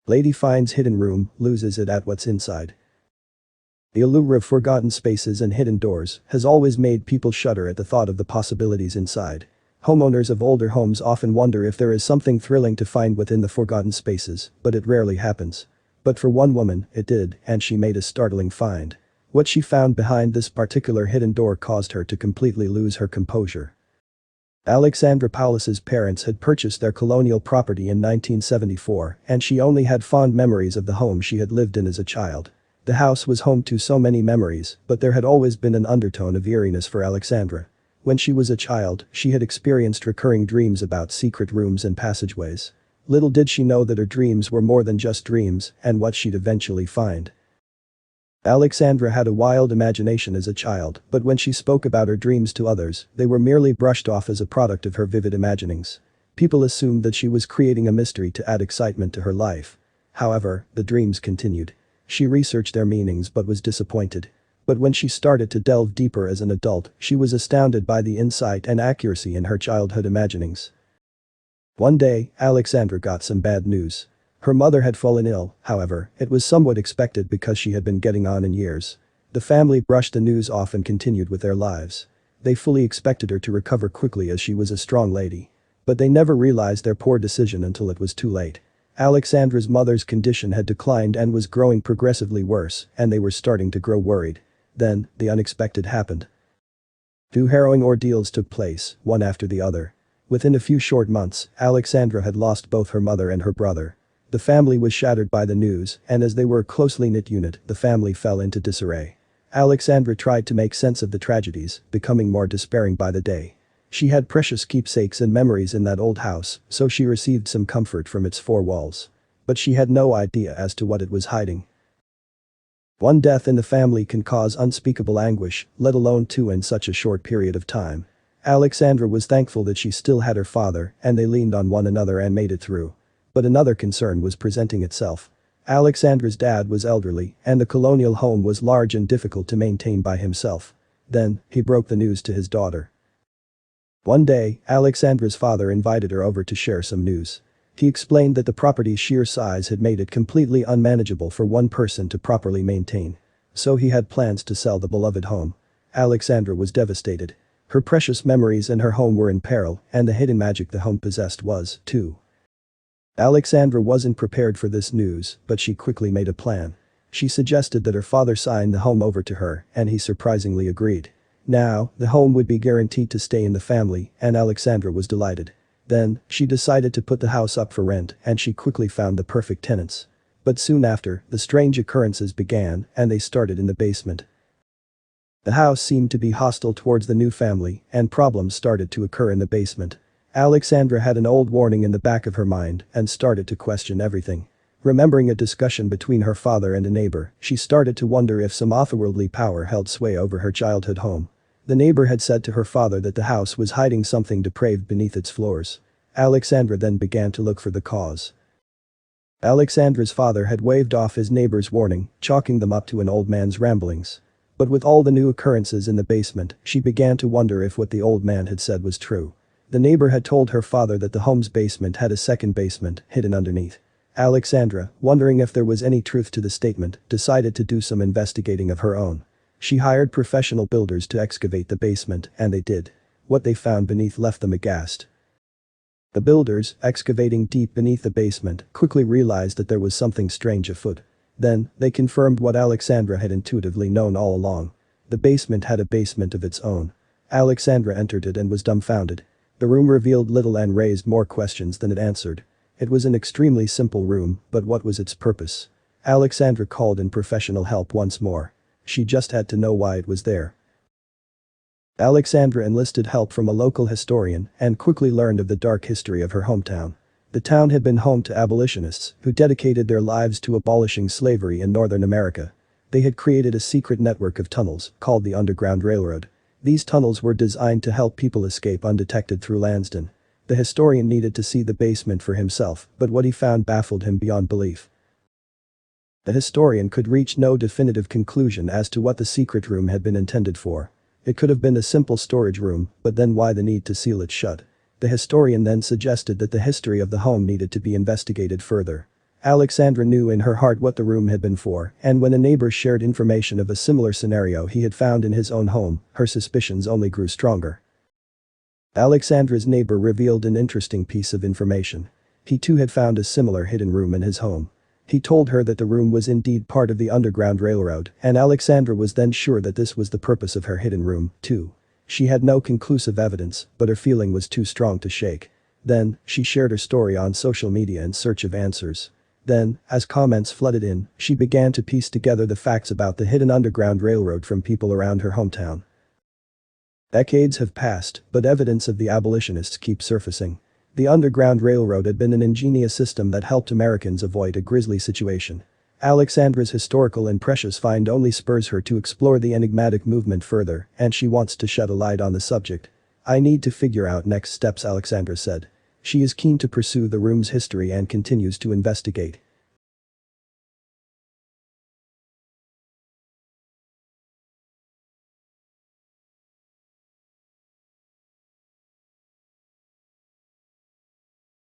Lady finds hidden room, loses it at what's inside. The allure of forgotten spaces and hidden doors has always made people shudder at the thought of the possibilities inside. Homeowners of older homes often wonder if there is something thrilling to find within the forgotten spaces, but it rarely happens. But for one woman, it did, and she made a startling find. What she found behind this particular hidden door caused her to completely lose her composure. Alexandra Palaces' parents had purchased their colonial property in 1974, and she only had fond memories of the home she had lived in as a child. The house was home to so many memories, but there had always been an undertone of eeriness for Alexandra. When she was a child, she had experienced recurring dreams about secret rooms and passageways. Little did she know that her dreams were more than just dreams and what she'd eventually find. Alexandra had a wild imagination as a child, but when she spoke about her dreams to others, they were merely brushed off as a product of her vivid imaginings. People assumed that she was creating a mystery to add excitement to her life. However, the dreams continued. She researched their meanings but was disappointed. But when she started to delve deeper as an adult, she was astounded by the insight and accuracy in her childhood imaginings. One day, Alexandra got some bad news. Her mother had fallen ill, however, it was somewhat expected because she had been getting on in years. The family brushed the news off and continued with their lives. They fully expected her to recover quickly as she was a strong lady. But they never realized their poor decision until it was too late. Alexandra's mother's condition had declined and was growing progressively worse, and they were starting to grow worried. Then, the unexpected happened. Two harrowing ordeals took place, one after the other. Within a few short months, Alexandra had lost both her mother and her brother. The family was shattered by the news, and as they were a closely knit unit, the family fell into disarray. Alexandra tried to make sense of the tragedies, becoming more despairing by the day. She had precious keepsakes and memories in that old house, so she received some comfort from its four walls. But she had no idea as to what it was hiding. One death in the family can cause unspeakable anguish, let alone two in such a short period of time. Alexandra was thankful that she still had her father, and they leaned on one another and made it through. But another concern was presenting itself. Alexandra's dad was elderly, and the colonial home was large and difficult to maintain by himself. Then, he broke the news to his daughter. One day, Alexandra's father invited her over to share some news. He explained that the property's sheer size had made it completely unmanageable for one person to properly maintain. So he had plans to sell the beloved home. Alexandra was devastated. Her precious memories and her home were in peril, and the hidden magic the home possessed was, too. Alexandra wasn't prepared for this news, but she quickly made a plan. She suggested that her father sign the home over to her, and he surprisingly agreed. Now, the home would be guaranteed to stay in the family, and Alexandra was delighted. Then, she decided to put the house up for rent, and she quickly found the perfect tenants. But soon after, the strange occurrences began, and they started in the basement. The house seemed to be hostile towards the new family, and problems started to occur in the basement. Alexandra had an old warning in the back of her mind and started to question everything. Remembering a discussion between her father and a neighbor, she started to wonder if some otherworldly power held sway over her childhood home. The neighbor had said to her father that the house was hiding something depraved beneath its floors. Alexandra then began to look for the cause. Alexandra's father had waved off his neighbor's warning, chalking them up to an old man's ramblings. But with all the new occurrences in the basement, she began to wonder if what the old man had said was true. The neighbor had told her father that the home's basement had a second basement hidden underneath. Alexandra, wondering if there was any truth to the statement, decided to do some investigating of her own. She hired professional builders to excavate the basement, and they did. What they found beneath left them aghast. The builders, excavating deep beneath the basement, quickly realized that there was something strange afoot. Then, they confirmed what Alexandra had intuitively known all along. The basement had a basement of its own. Alexandra entered it and was dumbfounded. The room revealed little and raised more questions than it answered. It was an extremely simple room, but what was its purpose? Alexandra called in professional help once more. She just had to know why it was there. Alexandra enlisted help from a local historian and quickly learned of the dark history of her hometown. The town had been home to abolitionists who dedicated their lives to abolishing slavery in Northern America. They had created a secret network of tunnels called the Underground Railroad. These tunnels were designed to help people escape undetected through Lansdowne. The historian needed to see the basement for himself, but what he found baffled him beyond belief. The historian could reach no definitive conclusion as to what the secret room had been intended for. It could have been a simple storage room, but then why the need to seal it shut? The historian then suggested that the history of the home needed to be investigated further. Alexandra knew in her heart what the room had been for, and when a neighbor shared information of a similar scenario he had found in his own home, her suspicions only grew stronger. Alexandra's neighbor revealed an interesting piece of information. He too had found a similar hidden room in his home. He told her that the room was indeed part of the Underground Railroad, and Alexandra was then sure that this was the purpose of her hidden room, too. She had no conclusive evidence, but her feeling was too strong to shake. Then, she shared her story on social media in search of answers. Then, as comments flooded in, she began to piece together the facts about the hidden Underground Railroad from people around her hometown. Decades have passed, but evidence of the abolitionists keeps surfacing. The Underground Railroad had been an ingenious system that helped Americans avoid a grisly situation. Alexandra's historical and precious find only spurs her to explore the enigmatic movement further, and she wants to shed a light on the subject. "I need to figure out next steps," Alexandra said. She is keen to pursue the room's history and continues to investigate.